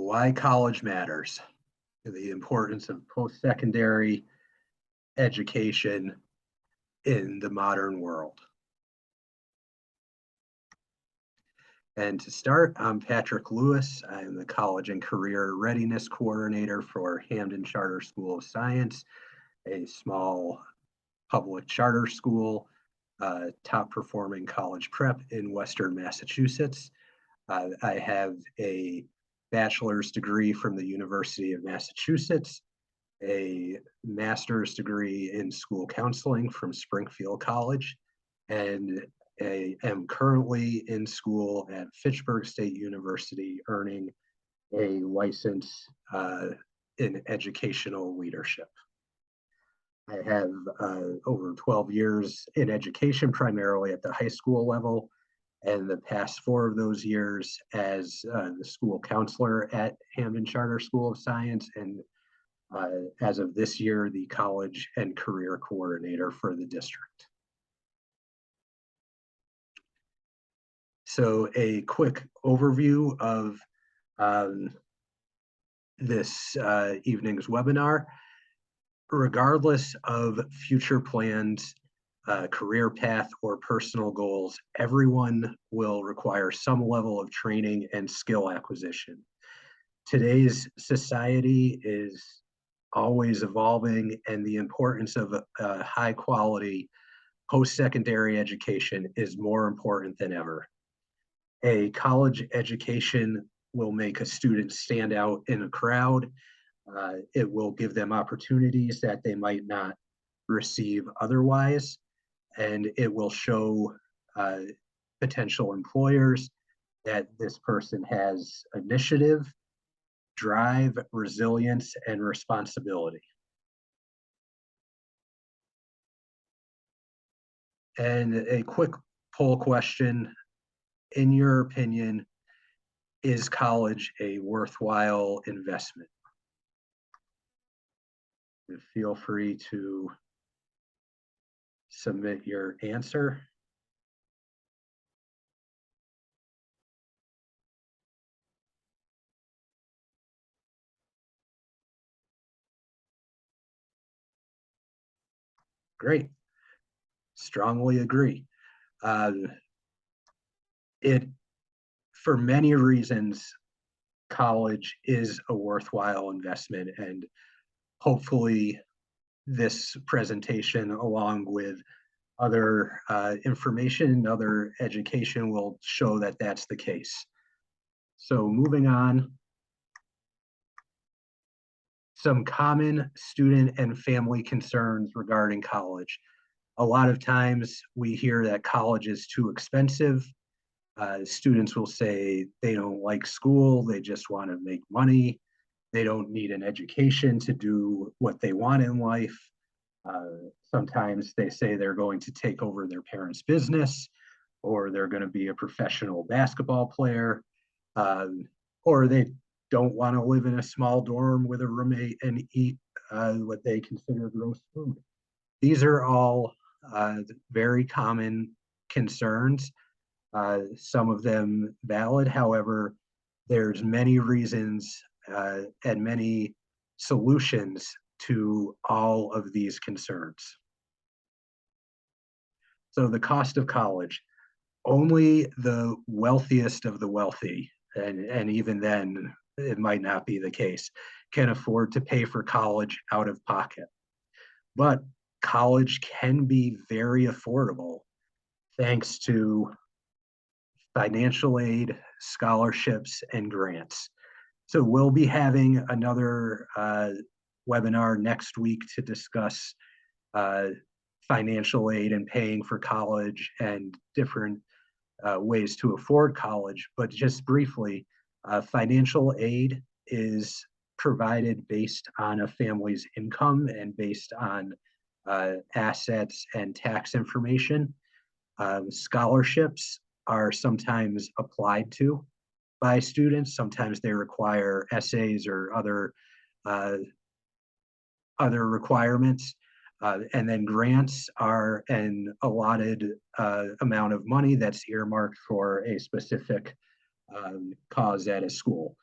Why college matters, the importance of post-secondary education in the modern world. And to start, I'm Patrick Lewis. I'm the College and Career Readiness Coordinator for Hamden Charter School of Science, a small public charter school, top performing college prep in Western Massachusetts. I have a bachelor's degree from the University of Massachusetts, a master's degree in school counseling from Springfield College, and I am currently in school at Fitchburg State University earning a license in educational leadership. I have over 12 years in education, primarily at the high school level, and the past 4 of those years as the school counselor at Hamden Charter School of Science, and as of this year, the college and career coordinator for the district. So a quick overview of this evening's webinar. Regardless of future plans, career path, or personal goals, everyone will require some level of training and skill acquisition. Today's society is always evolving, and the importance of a high quality post-secondary education is more important than ever. A college education will make a student stand out in a crowd. It will give them opportunities that they might not receive otherwise, and it will show potential employers that this person has initiative, drive, resilience, and responsibility. And a quick poll question, in your opinion, is college a worthwhile investment? Feel free to submit your answer. Great. Strongly agree. For many reasons, college is a worthwhile investment, and hopefully this presentation, along with other information, other education, will show that that's the case. So moving on, some common student and family concerns regarding college. A lot of times we hear that college is too expensive. Students will say they don't like school, they just want to make money. They don't need an education to do what they want in life. Sometimes they say they're going to take over their parents' business, or they're going to be a professional basketball player, or they don't want to live in a small dorm with a roommate and eat what they consider gross food. These are all very common concerns, some of them valid. However, there's many reasons and many solutions to all of these concerns. So the cost of college, only the wealthiest of the wealthy, and even then it might not be the case, can afford to pay for college out of pocket. But college can be very affordable thanks to financial aid, scholarships, and grants. So we'll be having another webinar next week to discuss financial aid and paying for college and different ways to afford college. But just briefly, financial aid is provided based on a family's income and based on assets and tax information. Scholarships are sometimes applied to by students. Sometimes they require essays or other requirements. And then grants are an allotted amount of money that's earmarked for a specific cause at a school.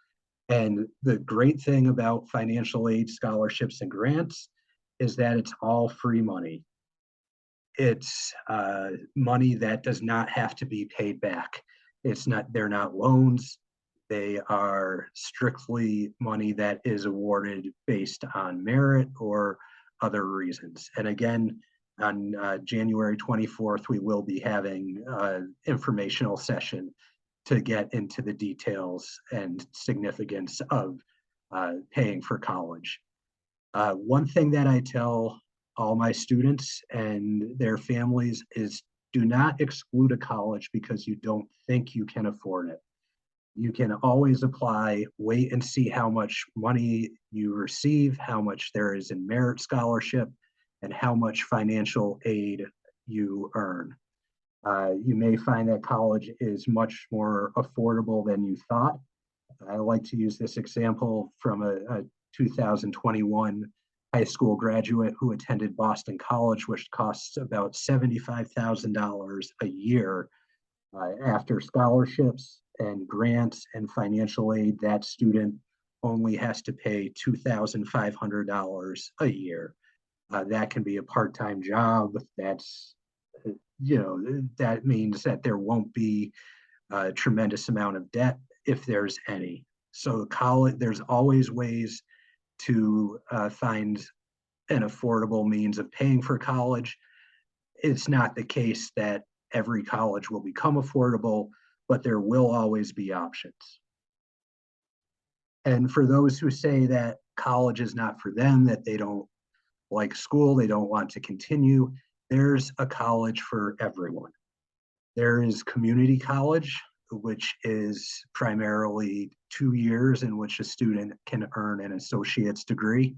And the great thing about financial aid, scholarships, and grants is that it's all free money. It's money that does not have to be paid back. They're not loans. They are strictly money that is awarded based on merit or other reasons. And again, on January 24th, we will be having an informational session to get into the details and significance of paying for college. One thing that I tell all my students and their families is do not exclude a college because you don't think you can afford it. You can always apply, wait and see how much money you receive, how much there is in merit scholarship, and how much financial aid you earn. You may find that college is much more affordable than you thought. I like to use this example from a 2021 high school graduate who attended Boston College, which costs about $75,000 a year. After scholarships and grants and financial aid, that student only has to pay $2,500 a year. That can be a part-time job. That means that there won't be a tremendous amount of debt if there's any. So college, there's always ways to find an affordable means of paying for college. It's not the case that every college will become affordable, but there will always be options. And for those who say that college is not for them, that they don't like school, they don't want to continue, there's a college for everyone. There is community college, which is primarily 2 years in which a student can earn an associate's degree.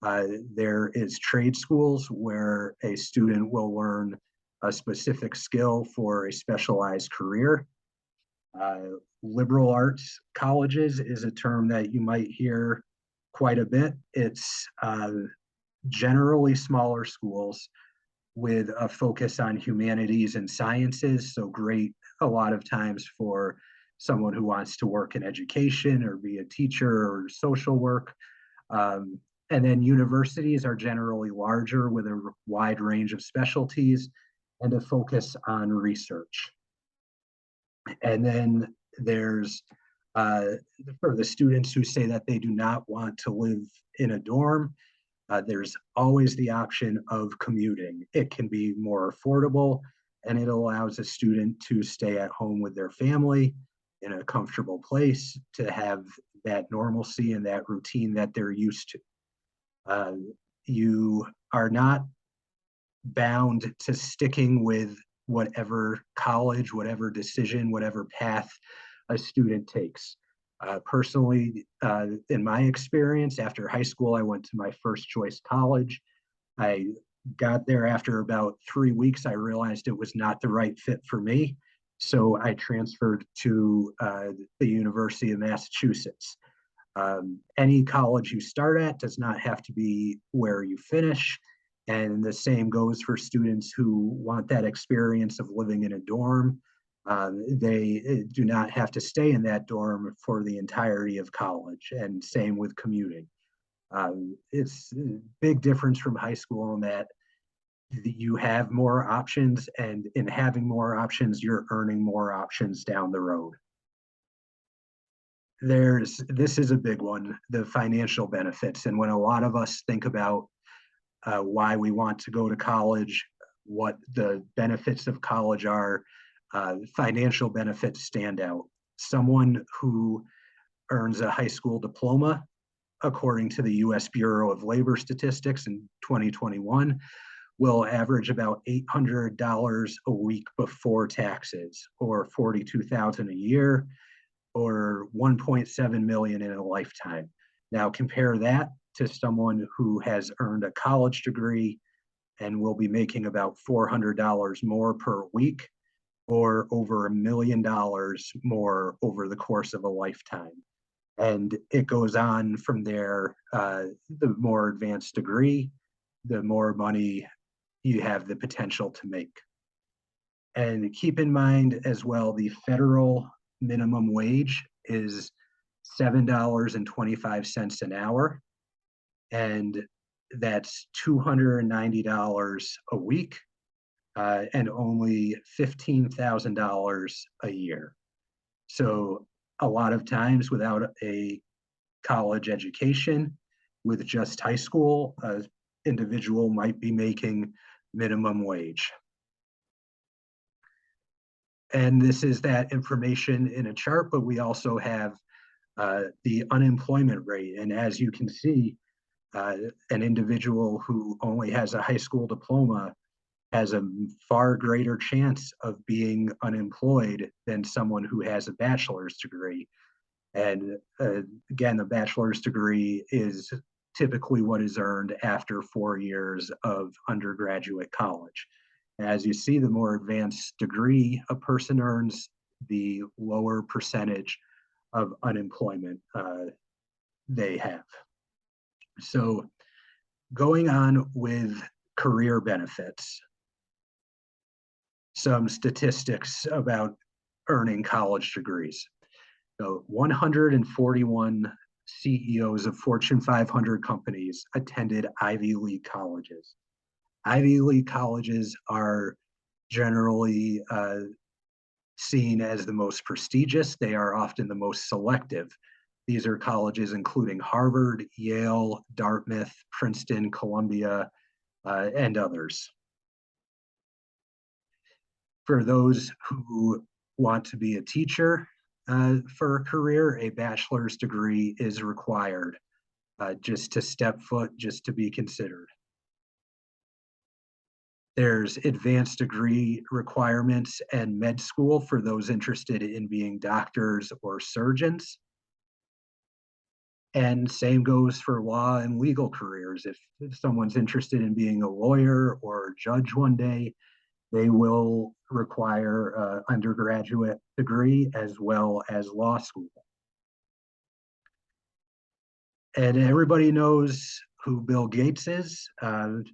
There is trade schools where a student will learn a specific skill for a specialized career. Liberal arts colleges is a term that you might hear quite a bit. It's generally smaller schools with a focus on humanities and sciences. So great a lot of times for someone who wants to work in education or be a teacher or social work. And then universities are generally larger with a wide range of specialties and a focus on research. And then there's for the students who say that they do not want to live in a dorm, there's always the option of commuting. It can be more affordable and it allows a student to stay at home with their family in a comfortable place to have that normalcy and that routine that they're used to. You are not bound to sticking with whatever college, whatever decision, whatever path a student takes. Personally, in my experience, after high school, I went to my first choice college. I got there after about 3 weeks. I realized it was not the right fit for me. So I transferred to the University of Massachusetts. Any college you start at does not have to be where you finish. And the same goes for students who want that experience of living in a dorm. They do not have to stay in that dorm for the entirety of college, and same with commuting. It's a big difference from high school in that you have more options, and in having more options, you're earning more options down the road. This is a big one, the financial benefits. And when a lot of us think about why we want to go to college, what the benefits of college are, financial benefits stand out. Someone who earns a high school diploma, according to the US Bureau of Labor Statistics in 2021, will average about $800 a week before taxes, or $42,000 a year, or 1.7 million in a lifetime. Now compare that to someone who has earned a college degree and will be making about $400 more per week, or over $1 million more over the course of a lifetime. And it goes on from there. The more advanced degree, the more money you have the potential to make. And keep in mind as well, the federal minimum wage is $7.25 an hour, and that's $290 a week, and only $15,000 a year. So a lot of times without a college education, with just high school, an individual might be making minimum wage. And this is that information in a chart, but we also have the unemployment rate. And as you can see, an individual who only has a high school diploma has a far greater chance of being unemployed than someone who has a bachelor's degree. And again, the bachelor's degree is typically what is earned after 4 years of undergraduate college. As you see, the more advanced degree a person earns, the lower percentage of unemployment they have. So going on with career benefits, some statistics about earning college degrees. So 141 CEOs of Fortune 500 companies attended Ivy League colleges. Ivy League colleges are generally seen as the most prestigious. They are often the most selective. These are colleges including Harvard, Yale, Dartmouth, Princeton, Columbia, and others. For those who want to be a teacher for a career, a bachelor's degree is required just to step foot, just to be considered. There's advanced degree requirements and med school for those interested in being doctors or surgeons. And same goes for law and legal careers. If someone's interested in being a lawyer or a judge one day, they will require an undergraduate degree as well as law school. And everybody knows who Bill Gates is, and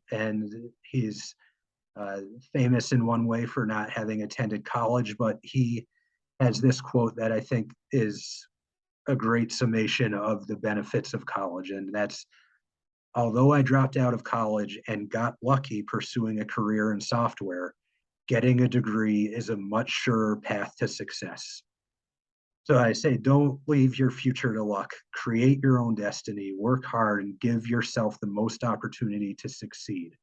he's famous in one way for not having attended college, but he has this quote that I think is a great summation of the benefits of college. And that's, although I dropped out of college and got lucky pursuing a career in software, getting a degree is a much surer path to success. So I say, don't leave your future to luck. Create your own destiny, work hard, and give yourself the most opportunity to succeed.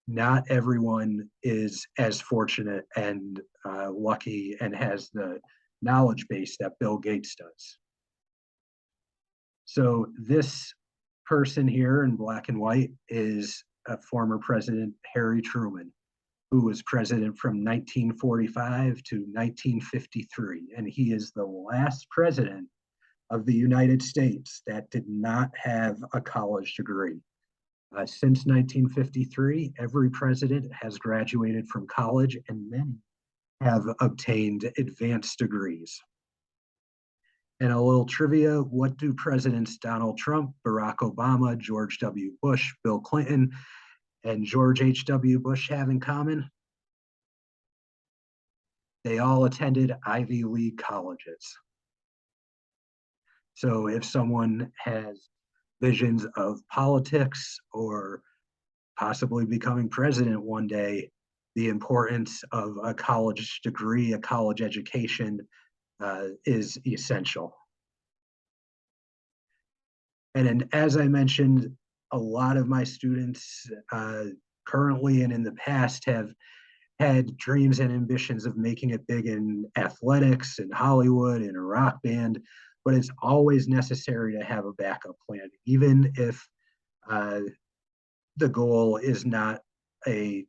Not everyone is as fortunate and lucky and has the knowledge base that Bill Gates does. So this person here in black and white is a former President Harry Truman, who was president from 1945 to 1953. And he is the last president of the United States that did not have a college degree. Since 1953, every president has graduated from college, and many have obtained advanced degrees. And a little trivia, what do Presidents Donald Trump, Barack Obama, George W. Bush, Bill Clinton, and George H.W. Bush have in common? They all attended Ivy League colleges. So if someone has visions of politics or possibly becoming president one day, the importance of a college degree, a college education is essential. And then, as I mentioned, a lot of my students currently and in the past have had dreams and ambitions of making it big in athletics, in Hollywood, in a rock band, but it's always necessary to have a backup plan, even if the goal is not a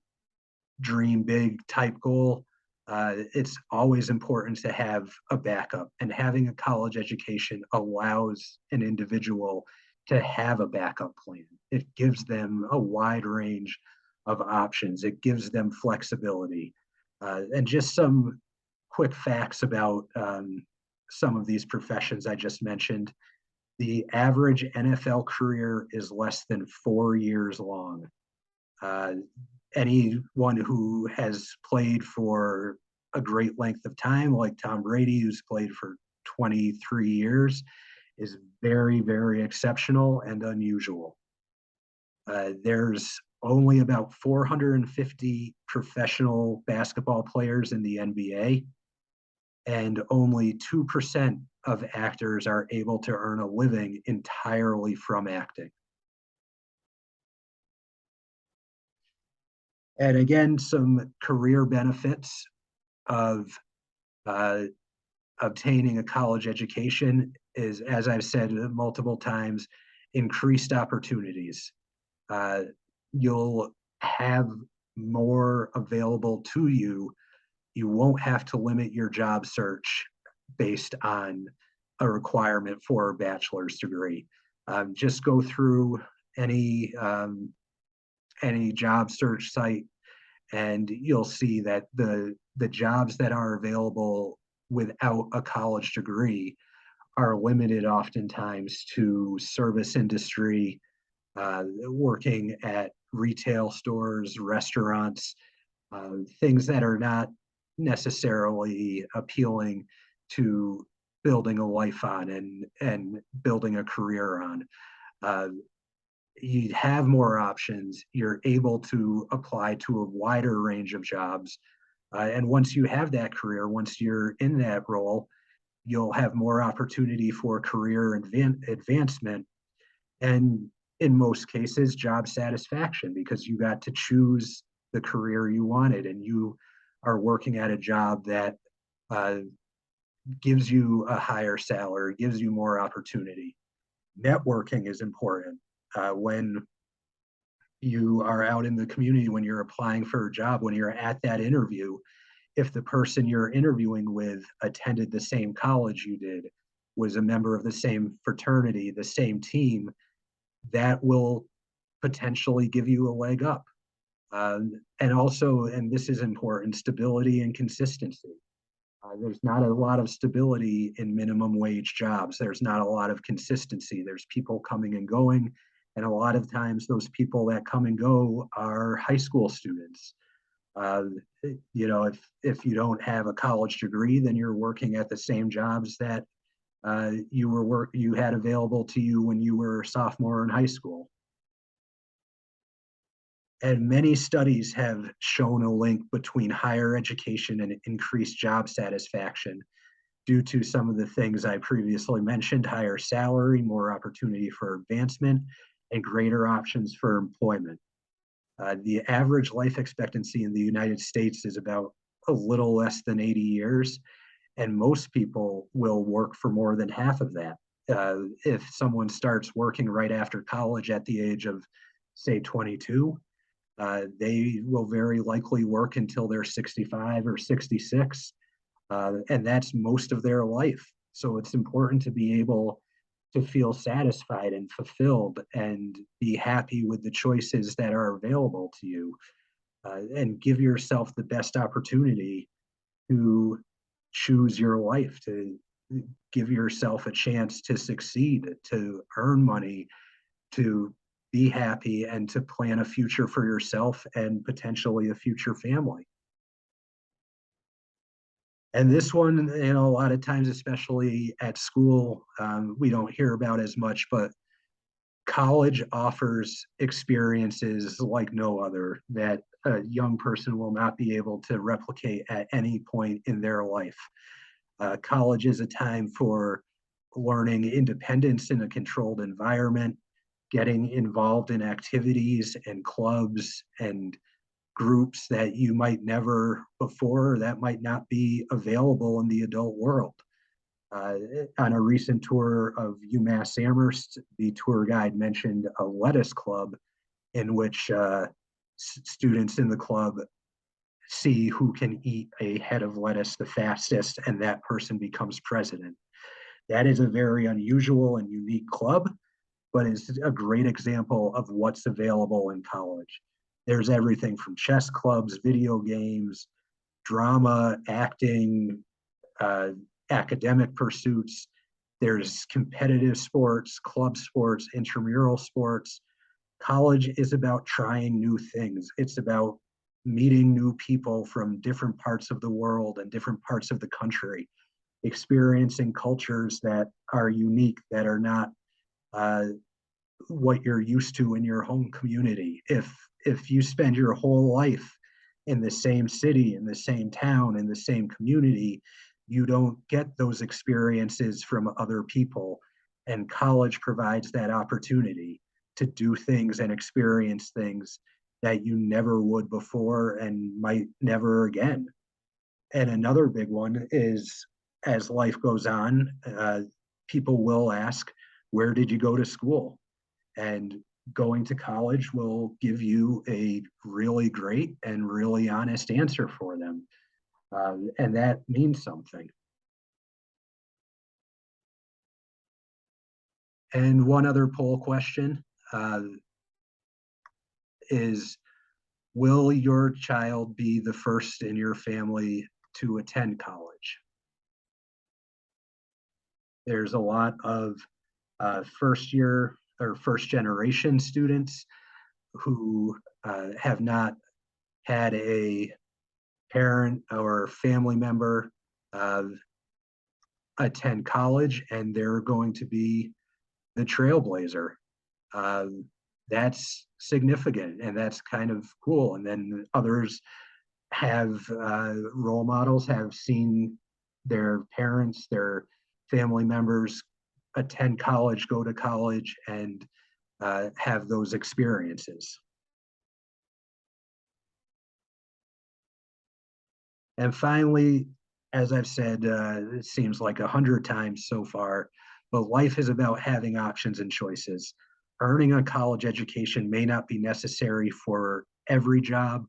dream big type goal. It's always important to have a backup, and having a college education allows an individual to have a backup plan. It gives them a wide range of options. It gives them flexibility. And just some quick facts about some of these professions I just mentioned. The average NFL career is less than 4 years long. Anyone who has played for a great length of time, like Tom Brady, who's played for 23 years, is very, very exceptional and unusual. There's only about 450 professional basketball players in the NBA, and only 2% of actors are able to earn a living entirely from acting. And again, some career benefits of uh, obtaining a college education is, as I've said multiple times, increased opportunities. Uh, you'll have more available to you. You won't have to limit your job search based on a requirement for a bachelor's degree. Just go through any any job search site, and you'll see that the jobs that are available without a college degree are limited oftentimes to service industry, working at retail stores, restaurants, things that are not necessarily appealing to building a life on and building a career on. Uh, you have more options. You're able to apply to a wider range of jobs. And once you have that career, once you're in that role, you'll have more opportunity for career advancement, and in most cases, job satisfaction, because you got to choose the career you wanted and you are working at a job that uh, gives you a higher salary, gives you more opportunity. Networking is important. When you are out in the community, when you're applying for a job, when you're at that interview, if the person you're interviewing with attended the same college you did, was a member of the same fraternity, the same team, that will potentially give you a leg up. And also, and this is important, stability and consistency. There's not a lot of stability in minimum wage jobs. There's not a lot of consistency. There's people coming and going. And a lot of times, those people that come and go are high school students. Uh, you know, if you don't have a college degree, then you're working at the same jobs that you had available to you when you were a sophomore in high school. And many studies have shown a link between higher education and increased job satisfaction due to some of the things I previously mentioned: higher salary, more opportunity for advancement, and greater options for employment. The average life expectancy in the United States is about a little less than 80 years, and most people will work for more than half of that. If someone starts working right after college at the age of, say, 22, they will very likely work until they're 65 or 66, and that's most of their life. So it's important to be able to feel satisfied and fulfilled and be happy with the choices that are available to you, and give yourself the best opportunity to choose your life, to give yourself a chance to succeed, to earn money, to be happy, and to plan a future for yourself and potentially a future family. And this one, you know, a lot of times, especially at school, we don't hear about as much, but college offers experiences like no other that a young person will not be able to replicate at any point in their life. College is a time for learning independence in a controlled environment, getting involved in activities and clubs and groups that you might never before, that might not be available in the adult world. Uh, on a recent tour of UMass Amherst, the tour guide mentioned a lettuce club in which students in the club see who can eat a head of lettuce the fastest, and that person becomes president. That is a very unusual and unique club, but it's a great example of what's available in college. There's everything from chess clubs, video games, drama, acting, uh, academic pursuits. There's competitive sports, club sports, intramural sports. College is about trying new things. It's about meeting new people from different parts of the world and different parts of the country. experiencing cultures that are unique, that are not uh, what you're used to in your home community. If you spend your whole life in the same city, in the same town, in the same community, you don't get those experiences from other people. And college provides that opportunity to do things and experience things that you never would before and might never again. And another big one is, as life goes on, people will ask, where did you go to school? And going to college will give you a really great and really honest answer for them. And that means something. And one other poll question is, will your child be the first in your family to attend college? There's a lot of first year or first generation students who have not had a parent or family member uh, attend college, and they're going to be the trailblazer. Um, that's significant, and that's kind of cool. And then others have role models, have seen their parents, their family members attend college, go to college, and have those experiences. And finally, as I've said, it seems like 100 times so far, but life is about having options and choices. Earning a college education may not be necessary for every job,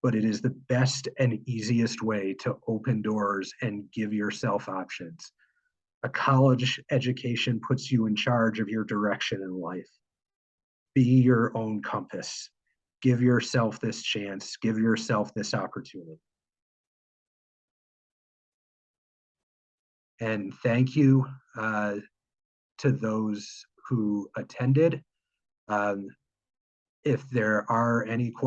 but it is the best and easiest way to open doors and give yourself options. A college education puts you in charge of your direction in life. Be your own compass. Give yourself this chance, give yourself this opportunity. And thank you to those who attended. Um, if there are any questions,